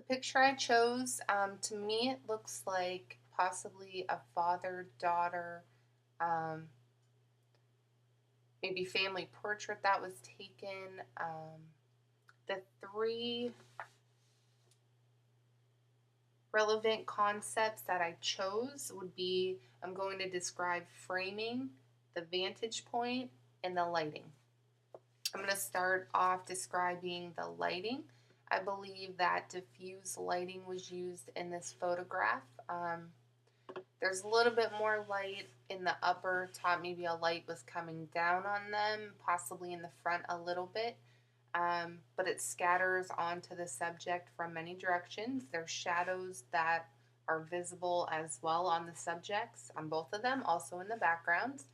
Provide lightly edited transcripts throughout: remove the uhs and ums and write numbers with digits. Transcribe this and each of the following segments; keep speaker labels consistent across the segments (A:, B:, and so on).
A: The picture I chose, to me, it looks like possibly a father-daughter, um, maybe family portrait that was taken. The three relevant concepts that I chose would be I'm going to describe framing, the vantage point, and the lighting. I'm going to start off describing the lighting. I believe that diffuse lighting was used in this photograph. There's a little bit more light in the upper top. Maybe a light was coming down on them, possibly in the front a little bit. But it scatters onto the subject from many directions. There's shadows that are visible as well on the subjects, on both of them, also in the backgrounds.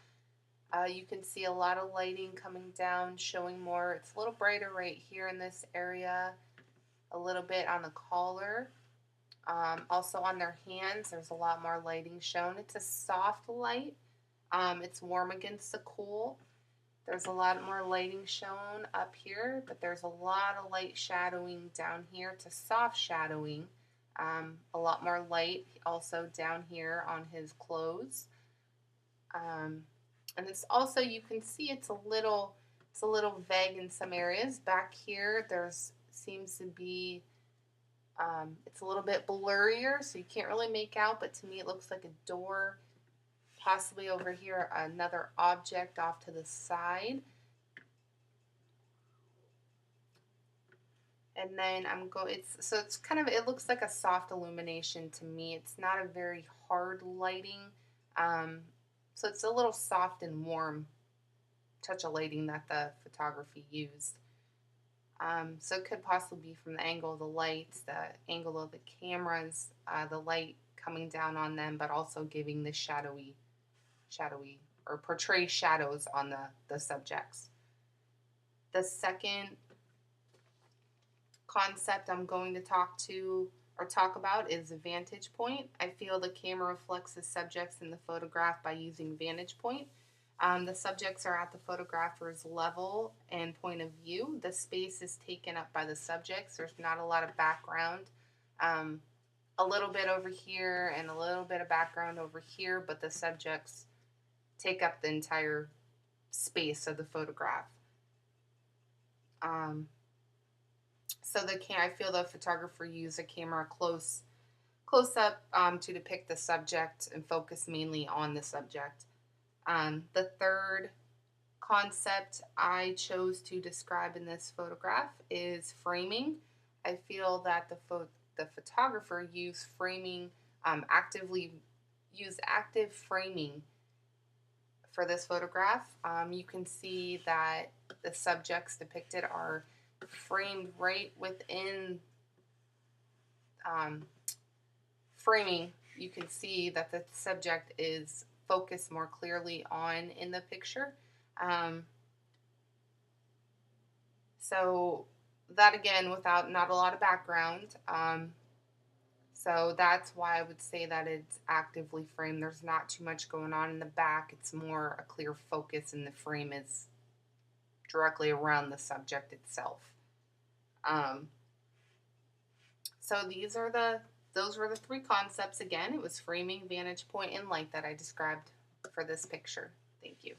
A: You can see a lot of lighting coming down, showing more. It's a little brighter right here in this area, a little bit on the collar. Also on their hands, there's a lot more lighting shown. It's a soft light. It's warm against the cool. There's a lot more lighting shown up here, but there's a lot of light shadowing down here to soft shadowing. A lot more light also down here on his clothes. And it's also, you can see it's a little vague in some areas. Back here, there's seems to be it's a little bit blurrier, so you can't really make out, but to me it looks like a door. Possibly over here, another object off to the side. And then it's kind of, it looks like a soft illumination to me. It's not a very hard lighting. Um, so it's a little soft and warm touch of lighting that the photography used. So it could possibly be from the angle of the lights, the angle of the cameras, the light coming down on them, but also giving the shadowy or portray shadows on the subjects. The second concept I'm going to talk about is vantage point. I feel the camera reflects the subjects in the photograph by using vantage point. The subjects are at the photographer's level and point of view. The space is taken up by the subjects. There's not a lot of background. A little bit over here and a little bit of background over here, but the subjects take up the entire space of the photograph. So I feel the photographer used a camera close up to depict the subject and focus mainly on the subject. The third concept I chose to describe in this photograph is framing. I feel that the photographer used framing, used active framing for this photograph. You can see that the subjects depicted are framed right within framing. You can see that the subject is focused more clearly on in the picture. So that again, without not a lot of background. So that's why I would say that it's actively framed. There's not too much going on in the back. It's more a clear focus, and the frame is directly around the subject itself. Um, so those were the three concepts. Again, it was framing, vantage point, and light that I described for this picture. Thank you.